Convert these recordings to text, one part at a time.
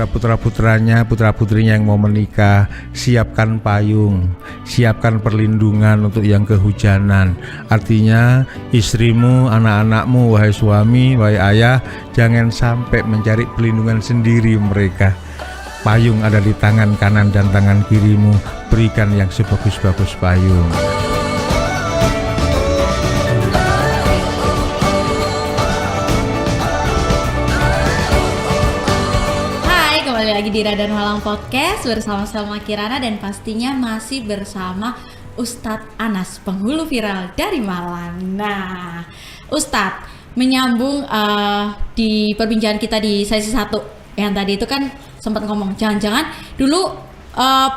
kepada putra-putranya, putra-putrinya yang mau menikah, siapkan payung, siapkan perlindungan untuk yang kehujanan. Artinya istrimu, anak-anakmu, wahai suami, wahai ayah, jangan sampai mencari perlindungan sendiri mereka. Payung ada di tangan kanan dan tangan kirimu, berikan yang sebagus-bagus payung. Lagi di Radar Malang Podcast bersama-sama Kirana dan pastinya masih bersama Ustadz Anas, penghulu viral dari Malang. Nah, Ustadz, menyambung di perbincangan kita di sesi 1 yang tadi itu kan sempat ngomong jangan-jangan dulu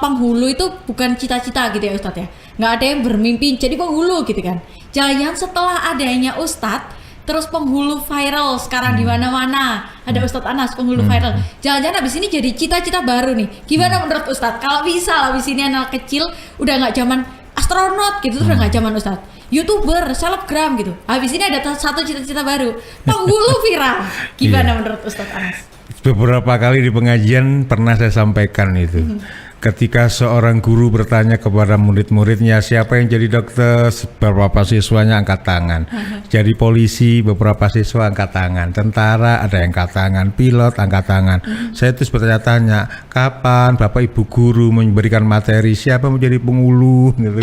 penghulu itu bukan cita-cita gitu ya Ustadz ya, nggak ada yang bermimpi jadi penghulu gitu kan. Jangan-jangan setelah adanya Ustadz terus penghulu viral sekarang di mana-mana ada Ustadz Anas penghulu viral. Jangan-jangan abis ini jadi cita-cita baru nih. Gimana menurut Ustadz? Kalau bisa abis ini anak kecil udah nggak zaman astronot gitu, udah nggak zaman Ustadz, YouTuber, selebgram gitu. Abis ini ada satu cita-cita baru, penghulu viral. Gimana menurut Ustadz Anas? Beberapa kali di pengajian pernah saya sampaikan itu. Ketika seorang guru bertanya kepada murid-muridnya siapa yang jadi dokter, beberapa siswanya angkat tangan. Jadi polisi, beberapa siswa angkat tangan. Tentara ada yang angkat tangan, pilot angkat tangan. Saya terus bertanya-tanya, kapan Bapak Ibu guru memberikan materi siapa menjadi penghulu gitu.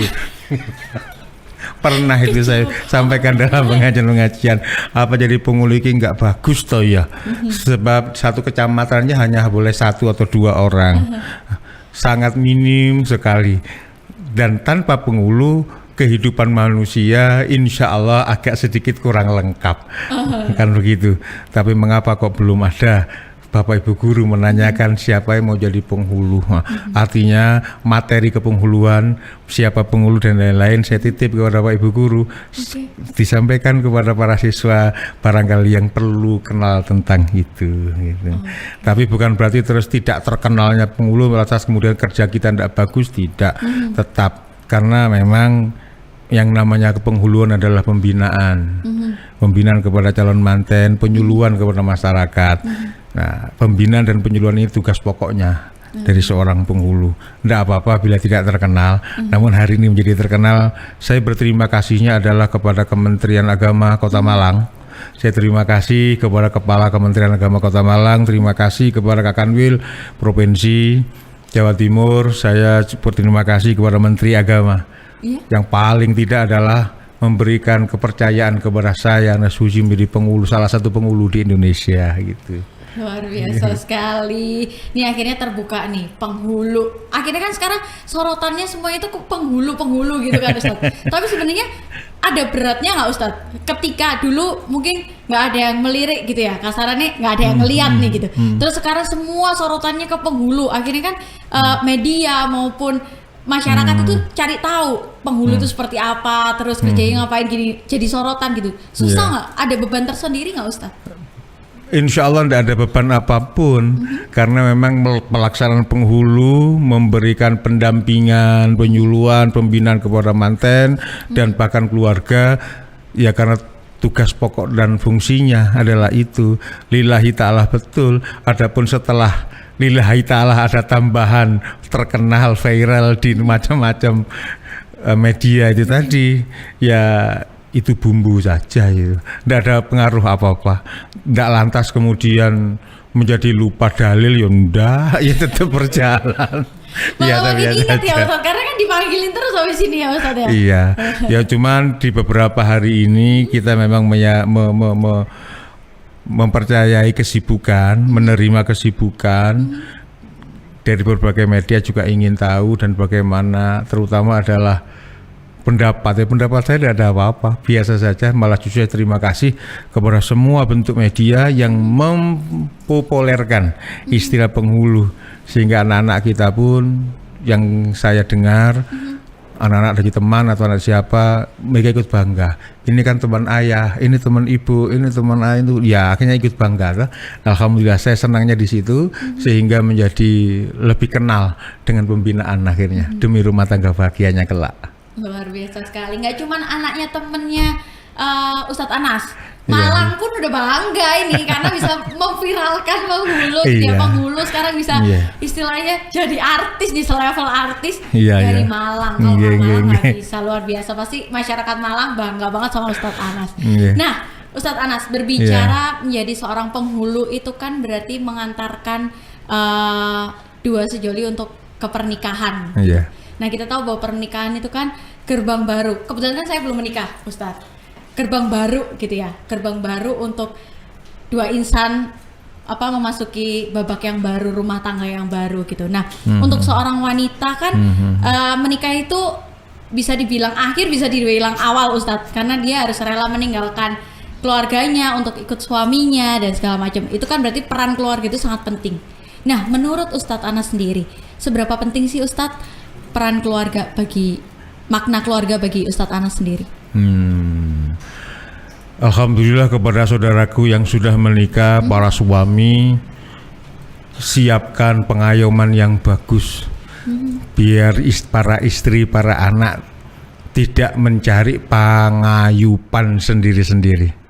Pernah itu saya sampaikan dalam pengajian apa jadi penghulu ini nggak bagus toh ya, sebab satu kecamatannya hanya boleh 1 atau 2 orang. Sangat minim sekali, dan tanpa penghulu kehidupan manusia insya Allah agak sedikit kurang lengkap, kan begitu. Tapi mengapa kok belum ada Bapak Ibu guru menanyakan siapa yang mau jadi penghulu? Artinya materi kepenghuluan, siapa penghulu dan lain-lain saya titip kepada Bapak Ibu guru, disampaikan kepada para siswa barangkali yang perlu kenal tentang itu gitu. Tapi bukan berarti terus tidak terkenalnya penghulu lantas kemudian kerja kita tidak bagus, tidak. Tetap, karena memang yang namanya kepenghuluan adalah pembinaan. Pembinaan kepada calon manten, penyuluhan kepada masyarakat. Nah, pembinaan dan penyuluhan ini tugas pokoknya dari seorang penghulu. Tidak apa-apa bila tidak terkenal, namun hari ini menjadi terkenal. Saya berterima kasihnya adalah kepada Kementerian Agama Kota Malang. Saya terima kasih kepada Kepala Kementerian Agama Kota Malang, terima kasih kepada Kakanwil Provinsi Jawa Timur. Saya berterima kasih kepada Menteri Agama. Yang paling tidak adalah memberikan kepercayaan kepada saya, Nasuji menjadi penghulu, salah satu penghulu di Indonesia gitu. Luar biasa sekali. Nih akhirnya terbuka nih penghulu. Akhirnya kan sekarang sorotannya semuanya itu ke penghulu gitu kan Ustadz. Tapi sebenarnya ada beratnya nggak Ustadz? Ketika dulu mungkin nggak ada yang melirik gitu ya, kasarannya nggak ada yang ngeliat nih gitu. Terus sekarang semua sorotannya ke penghulu. Akhirnya kan media maupun masyarakat itu cari tahu penghulu itu seperti apa, terus kerjanya ngapain gini, jadi sorotan gitu. Susah nggak? Ada beban tersendiri nggak Ustadz? Insya Allah tidak ada beban apapun, karena memang pelaksanaan penghulu memberikan pendampingan, penyuluhan, pembinaan kepada manten dan bahkan keluarga, ya karena tugas pokok dan fungsinya adalah itu. Lillahi ta'ala betul. Adapun setelah lillahi ta'ala ada tambahan terkenal, viral di macam-macam media itu tadi, ya itu bumbu saja itu. Tidak ada pengaruh apa-apa. Tidak lantas kemudian menjadi lupa dalil, ya enggak, ya tetap berjalan. Iya, tapi ingat ya Ustadz, karena kan dipanggilin terus habis ini ya Ustadz ya. Iya, ya cuman di beberapa hari ini kita memang mempercayai kesibukan, menerima kesibukan dari berbagai media juga ingin tahu dan bagaimana, terutama adalah pendapat saya tidak ada apa-apa, biasa saja. Malah justru saya terima kasih kepada semua bentuk media yang mempopulerkan istilah penghulu, sehingga anak-anak kita pun yang saya dengar, anak-anak dari teman atau anak siapa, mereka ikut bangga. Ini kan teman ayah, ini teman ibu, ini teman ayah itu, ya akhirnya ikut bangga. Alhamdulillah saya senangnya di situ, sehingga menjadi lebih kenal dengan pembinaan akhirnya demi rumah tangga bahagianya kelak. Luar biasa sekali. Nggak cuma anaknya temennya Ustadz Anas, Malang pun udah bangga ini karena bisa memviralkan penghulu. Ya penghulu sekarang bisa istilahnya jadi artis di selevel artis dari Malang. Kalau Malang nggak bisa, luar biasa. Pasti masyarakat Malang bangga banget sama Ustadz Anas. Nah, Ustadz Anas berbicara menjadi seorang penghulu itu kan berarti mengantarkan dua sejoli untuk ke pernikahan. Nah, kita tahu bahwa pernikahan itu kan gerbang baru. Kebetulan kan saya belum menikah, Ustadz. Gerbang baru gitu ya. Gerbang baru untuk dua insan memasuki babak yang baru, rumah tangga yang baru gitu. Nah, untuk seorang wanita kan menikah itu bisa dibilang akhir, bisa dibilang awal, Ustadz, karena dia harus rela meninggalkan keluarganya untuk ikut suaminya dan segala macam. Itu kan berarti peran keluarga itu sangat penting. Nah, menurut Ustadz Anas sendiri, seberapa penting sih Ustadz peran keluarga makna keluarga bagi Ustadz Anas sendiri? Alhamdulillah kepada saudaraku yang sudah menikah, para suami, siapkan pengayoman yang bagus biar para istri, para anak tidak mencari pangayupan sendiri-sendiri.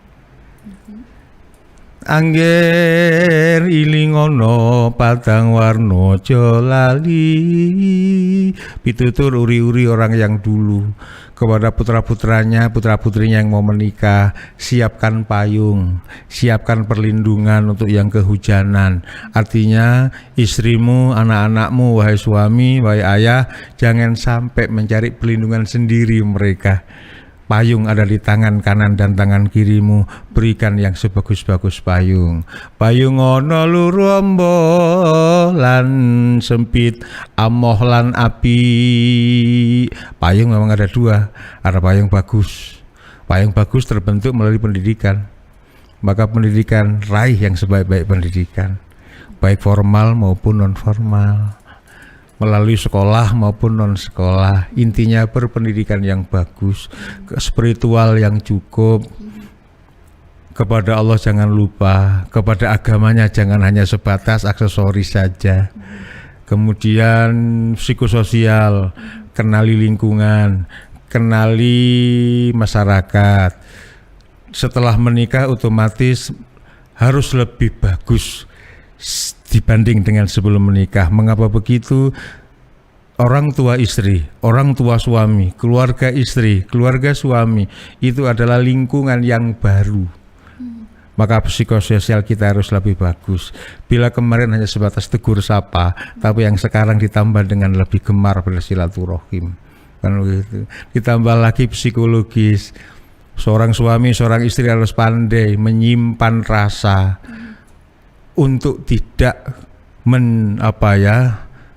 Angger ilingono padang warno jolali, pitutur uri-uri orang yang dulu kepada putra-putranya, putra-putrinya yang mau menikah, siapkan payung, siapkan perlindungan untuk yang kehujanan. Artinya istrimu, anak-anakmu, wahai suami, wahai ayah, jangan sampai mencari perlindungan sendiri mereka. Payung ada di tangan kanan dan tangan kirimu, berikan yang sebagus-bagus payung. Payung ono lurombo lan sempit, amoh lan api. Payung memang ada dua, ada payung bagus. Payung bagus terbentuk melalui pendidikan. Maka pendidikan, raih yang sebaik-baik pendidikan, baik formal maupun non formal, melalui sekolah maupun non sekolah. Intinya berpendidikan yang bagus, spiritual yang cukup, kepada Allah jangan lupa, kepada agamanya jangan hanya sebatas aksesoris saja. Kemudian psikososial, kenali lingkungan, kenali masyarakat. Setelah menikah otomatis harus lebih bagus dibanding dengan sebelum menikah. Mengapa begitu? Orang tua istri, orang tua suami, keluarga istri, keluarga suami itu adalah lingkungan yang baru. Maka psikososial kita harus lebih bagus. Bila kemarin hanya sebatas tegur sapa, tapi yang sekarang ditambah dengan lebih gemar bersilaturahim. Kan begitu. Ditambah lagi psikologis. Seorang suami, seorang istri harus pandai menyimpan rasa untuk tidak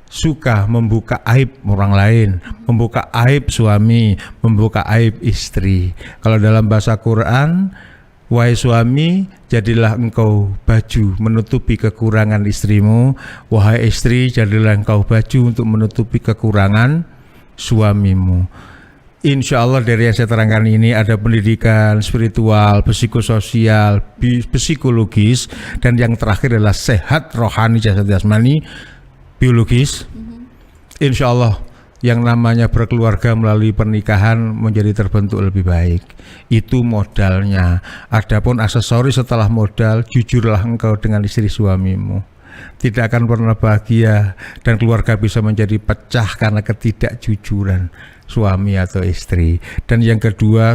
suka membuka aib orang lain, membuka aib suami, membuka aib istri. Kalau dalam bahasa Quran, wahai suami, jadilah engkau baju menutupi kekurangan istrimu, wahai istri, jadilah engkau baju untuk menutupi kekurangan suamimu. Insya Allah dari yang saya terangkan ini ada pendidikan spiritual, psikososial, psikologis, dan yang terakhir adalah sehat rohani, jasad jasmani, biologis. Insya Allah yang namanya berkeluarga melalui pernikahan menjadi terbentuk lebih baik. Itu modalnya. Adapun aksesoris setelah modal, jujurlah engkau dengan istri suamimu. Tidak akan pernah bahagia dan keluarga bisa menjadi pecah karena ketidakjujuran suami atau istri. Dan yang kedua,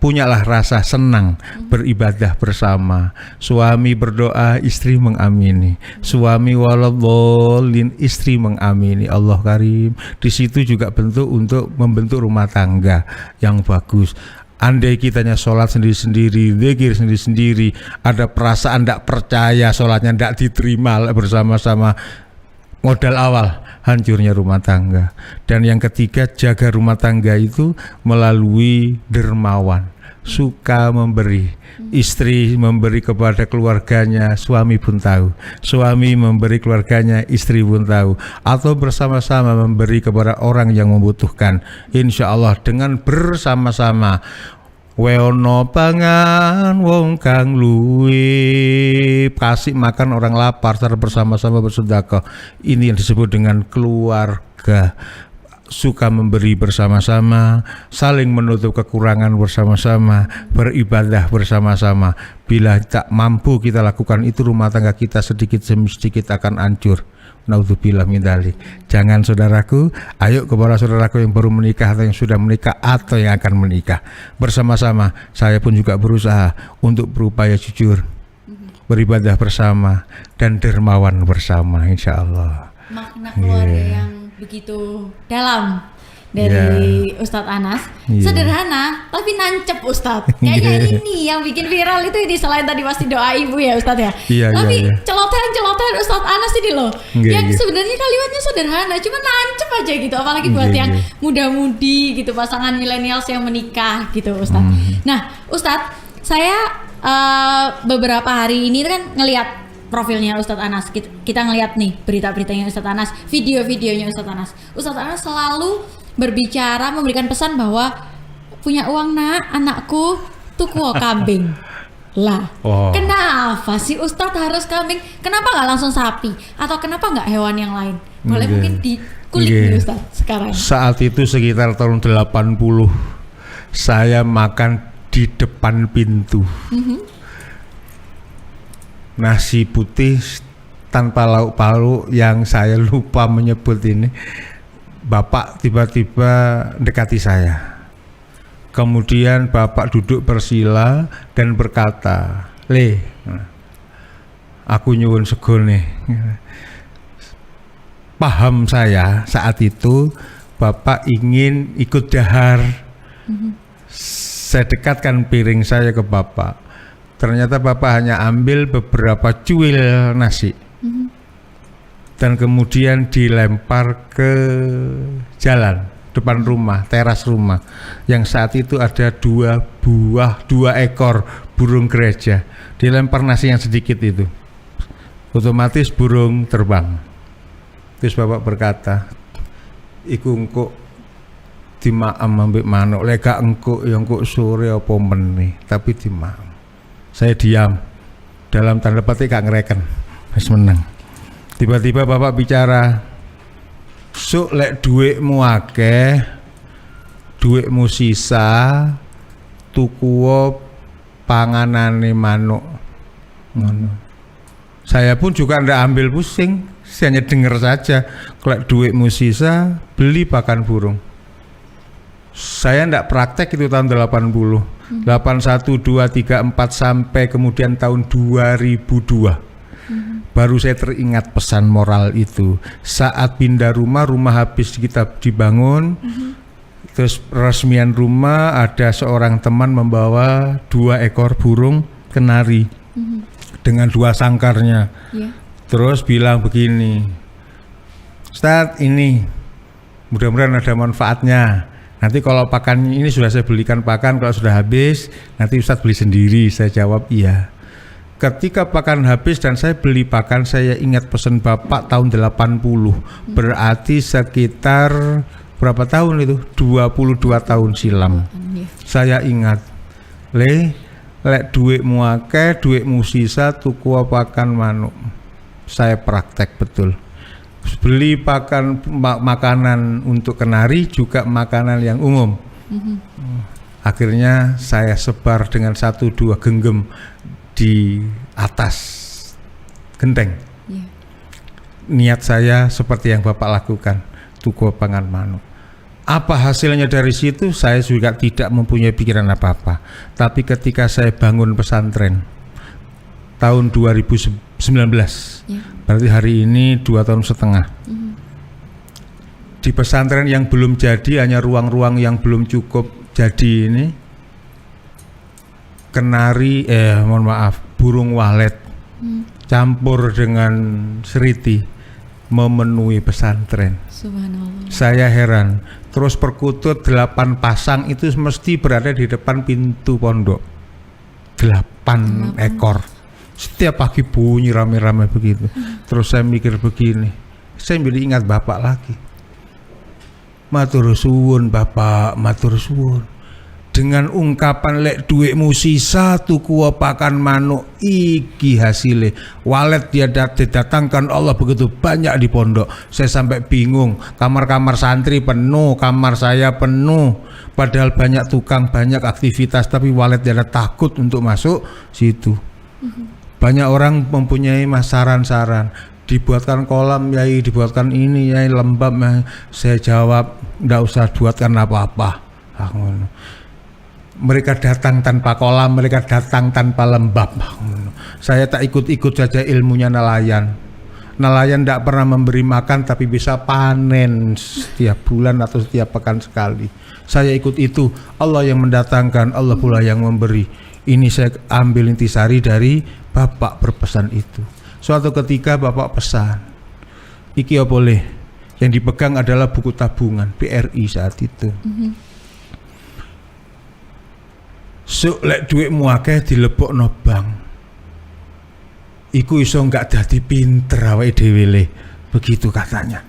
punyalah rasa senang beribadah bersama. Suami berdoa, istri mengamini. Suami waladhdallin, istri mengamini. Allah Karim. Di situ juga bentuk untuk membentuk rumah tangga yang bagus. Andai kitanya sholat sendiri-sendiri, zikir sendiri-sendiri, ada perasaan tidak percaya, sholatnya tidak diterima bersama-sama, modal awal hancurnya rumah tangga. Dan yang ketiga, jaga rumah tangga itu melalui dermawan, suka memberi. Istri memberi kepada keluarganya, suami pun tahu. Suami memberi keluarganya, istri pun tahu. Atau bersama-sama memberi kepada orang yang membutuhkan. Insya Allah dengan bersama-sama. Weono pangan wong kang luwe, kasih makan orang lapar secara bersama-sama bersedekah. Ini yang disebut dengan keluarga. suka memberi bersama-sama, saling menutup kekurangan bersama-sama, beribadah bersama-sama. Bila tak mampu kita lakukan itu, rumah tangga kita sedikit demi sedikit akan hancur. Naudzubillah min dzalik. Jangan saudaraku, ayo kepada saudaraku yang baru menikah atau yang sudah menikah atau yang akan menikah, bersama-sama. Saya pun juga berusaha untuk berupaya jujur, beribadah bersama, dan dermawan bersama, insya Allah. Makna keluarga yang begitu dalam dari Ustadz Anas, sederhana tapi nancep Ustadz. Kayaknya ini yang bikin viral itu ini, selain tadi pasti doa ibu ya Ustadz ya. Tapi celotehan Ustadz Anas ini loh, yang sebenarnya kalimatnya sederhana, cuma nancep aja gitu. Apalagi buat yang muda-mudi gitu, pasangan milenials yang menikah gitu Ustadz. Nah Ustadz, saya beberapa hari ini kan ngelihat profilnya Ustadz Anas, kita ngeliat nih berita-beritanya Ustadz Anas, video-videonya Ustadz Anas. Ustadz Anas selalu berbicara, memberikan pesan bahwa punya uang nak, anakku tuku kambing. Lah, kenapa sih Ustadz harus kambing? Kenapa nggak langsung sapi? Atau kenapa nggak hewan yang lain? Boleh mungkin dikulik nih Ustadz sekarang. Saat itu sekitar tahun 80, saya makan di depan pintu. Nasi putih tanpa lauk pauk yang saya lupa menyebut ini. Bapak tiba-tiba dekati saya. Kemudian Bapak duduk bersila dan berkata, "Le, aku nyuwun sego nih." Paham saya saat itu Bapak ingin ikut dahar. Saya dekatkan piring saya ke Bapak. Ternyata Bapak hanya ambil beberapa cuil nasi dan kemudian dilempar ke jalan depan rumah, teras rumah, yang saat itu ada dua ekor burung gereja. Dilempar nasi yang sedikit itu, otomatis burung terbang. Terus Bapak berkata, "Iku engko dimaem ambek manuk, lek gak engko ya engko sore apa meneh, tapi dimaem." Saya diam, dalam tanda petik gak ngereken, wis meneng. Tiba-tiba Bapak bicara, "Sok lek duitmu akeh, duitmu sisa, tuku panganane manuk." Ngono. Saya pun juga ndak ambil pusing, saya hanya dengar saja, "Lek duitmu sisa, beli pakan burung." Saya ndak praktek itu tahun 80. 81, 2, 3, 4 sampai kemudian tahun 2002 baru saya teringat pesan moral itu. Saat pindah rumah habis kita dibangun, terus resmian rumah, ada seorang teman membawa 2 ekor burung kenari dengan 2 sangkarnya. Terus bilang begini, "Ustadz, ini mudah-mudahan ada manfaatnya. Nanti kalau pakan ini sudah saya belikan pakan, kalau sudah habis nanti Ustadz beli sendiri." Saya jawab iya. Ketika pakan habis dan saya beli pakan, saya ingat pesan Bapak tahun 80. Berarti sekitar berapa tahun itu? 22 tahun silam. Saya ingat, "Le, lek duitmu akeh, duitmu sisa, tuku pakan manuk." Saya praktek betul. Beli pakan makanan untuk kenari, juga makanan yang umum. Akhirnya saya sebar dengan 1-2 genggam di atas genteng. Niat saya seperti yang Bapak lakukan, tuku pangan manuk. Apa hasilnya dari situ? Saya juga tidak mempunyai pikiran apa-apa. Tapi ketika saya bangun pesantren tahun 2019, berarti hari ini 2 tahun setengah. Di pesantren yang belum jadi, hanya ruang-ruang yang belum cukup jadi ini, kenari, burung walet campur dengan seriti memenuhi pesantren. Subhanallah. Saya heran. Terus perkutut 8 pasang itu mesti berada di depan pintu pondok. 8 ekor. Setiap pagi bunyi rame-rame begitu. Terus saya mikir begini, saya jadi ingat Bapak lagi. Matur suwun Bapak, matur suwun. dengan ungkapan lek duitmu sisa tuku pakan manuk iki hasile. Walet dia didatangkan Allah begitu banyak di pondok. Saya sampai bingung, kamar-kamar santri penuh, kamar saya penuh, padahal banyak tukang, banyak aktivitas, tapi walet dia takut untuk masuk situ. Banyak orang mempunyai saran-saran, dibuatkan kolam yai, dibuatkan ini yai, lembab yai. Saya jawab ndak usah buatkan apa-apa. Mereka datang tanpa kolam, mereka datang tanpa lembab. Saya tak ikut-ikut saja ilmunya nelayan. Nelayan tidak pernah memberi makan tapi bisa panen setiap bulan atau setiap pekan sekali. Saya ikut itu. Allah yang mendatangkan, Allah pula yang memberi. Ini saya ambil intisari dari Bapak berpesan itu. Suatu ketika Bapak pesan, iki ya boleh. Yang dipegang adalah buku tabungan BRI saat itu. Sok lek duitmu akeh dilebokno bank. Iku iso enggak dadi pinter awake dhewe le. Begitu katanya.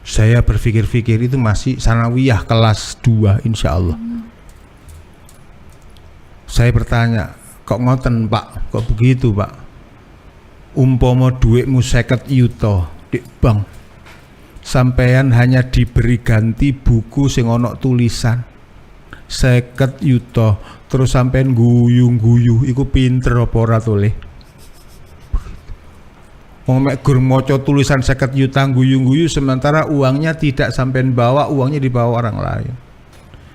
Saya berpikir-pikir itu masih sanawiyah kelas 2 insyaallah. Saya bertanya, kok ngoten Pak? Kok begitu Pak? Umpama duitmu 50 yuta di bank. Sampean hanya diberi ganti buku sing ana tulisan 50 yuta, terus sampean guyu-guyu, iku pinter apa ora to le? Wong mek gur maca tulisan 50 yuta guyu-guyu sementara uangnya tidak sampean bawa, uangnya dibawa orang lain.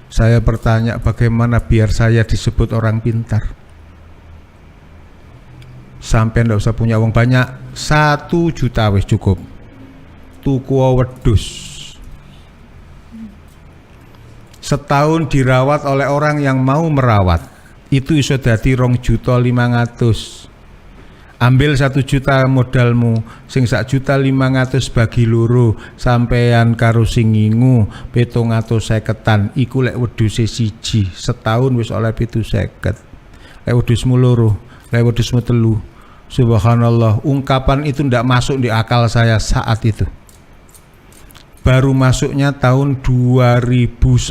Saya bertanya, bagaimana biar saya disebut orang pintar? Sampean ndak usah punya uang banyak, 1 juta wis cukup. Tuku wedhus. Setahun dirawat oleh orang yang mau merawat, itu iso dadi 2.500.000. Ambil 1 juta modalmu, sing 1.500.000 bagi loro, sampean karo sing ngingu 750-an, iku lek wedhuse siji, setahun wis oleh 750. Lek wedhusmu loro, lek wedhusmu telu, subhanallah, ungkapan itu ndak masuk di akal saya saat itu. Baru masuknya tahun 2009.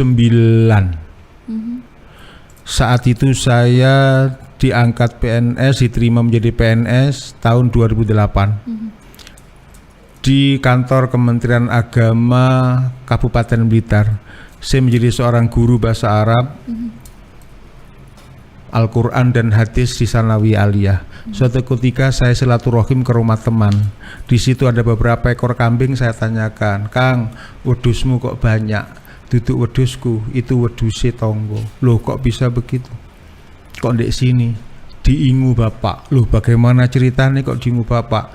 Saat itu saya diangkat PNS, diterima menjadi PNS tahun 2008 di kantor Kementerian Agama Kabupaten Blitar. Saya menjadi seorang guru bahasa Arab, Al-Quran dan hadis di Sanawi Aliyah. Suatu ketika saya silaturahim ke rumah teman. Di situ ada beberapa ekor kambing. Saya tanyakan, Kang, wedhusmu kok banyak? Duduk wedhusku, itu wedhuse tonggo. Loh kok bisa begitu? Kok ndek sini? Diingu bapak. Loh bagaimana ceritanya kok diingu bapak?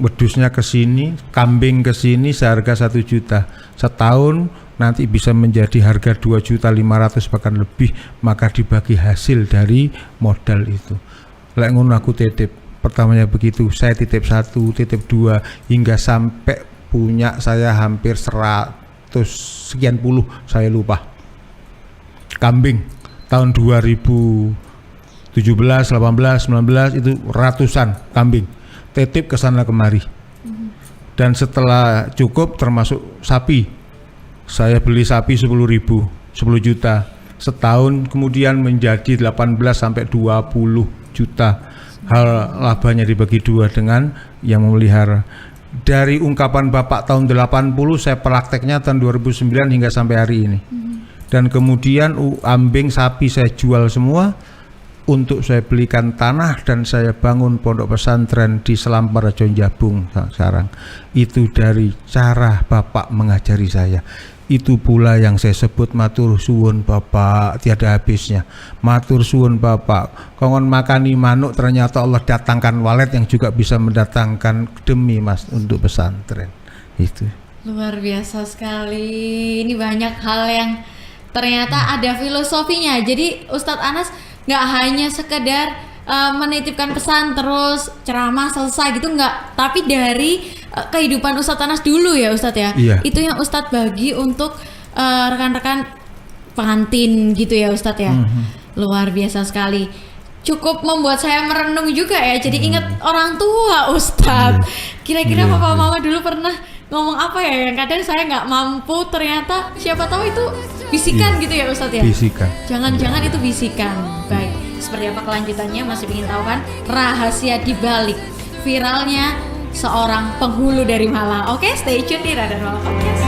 Wedhusnya ke sini, kambing ke sini seharga 1 juta. Setahun nanti bisa menjadi harga 2.500.000 bahkan lebih, maka dibagi hasil dari modal itu. Lek ngono aku titip, pertamanya begitu, saya titip 1, titip 2, hingga sampai punya saya hampir 100 sekian puluh, saya lupa. Kambing tahun 2017, 18, 19 itu ratusan kambing, titip ke sana kemari. Dan setelah cukup termasuk sapi, saya beli sapi 10 juta. Setahun kemudian menjadi 18 sampai 20 juta. Hal labanya dibagi 2 dengan yang memelihara. Dari ungkapan Bapak tahun 80 saya prakteknya tahun 2009 hingga sampai hari ini. Dan kemudian ambing sapi saya jual semua untuk saya belikan tanah dan saya bangun pondok pesantren di Selampar Rajon Jabung sekarang. Itu dari cara Bapak mengajari saya. Itu pula yang saya sebut matur suwun Bapak, tiada habisnya. Matur suwun Bapak, kongon makani manuk ternyata Allah datangkan walet yang juga bisa mendatangkan demi Mas untuk pesantren. Itu luar biasa sekali. Ini banyak hal yang ternyata ada filosofinya. Jadi Ustadz Anas nggak hanya sekedar menitipkan pesan terus ceramah selesai gitu, nggak, tapi dari kehidupan Ustadz Anas dulu ya Ustadz ya. Iya. Itu yang Ustadz bagi untuk rekan-rekan pengantin gitu ya Ustadz ya. Luar biasa sekali, cukup membuat saya merenung juga ya, jadi ingat orang tua Ustadz. Kira-kira papa mama dulu pernah ngomong apa ya yang kadang saya nggak mampu, ternyata siapa tahu itu bisikan Iya. gitu ya Ustadz ya. Bisikan. Jangan-jangan itu bisikan. Baik, seperti apa kelanjutannya, masih ingin tahu kan rahasia di balik viralnya seorang penghulu dari Malang. Oke, stay tune di Radar Malang Podcast.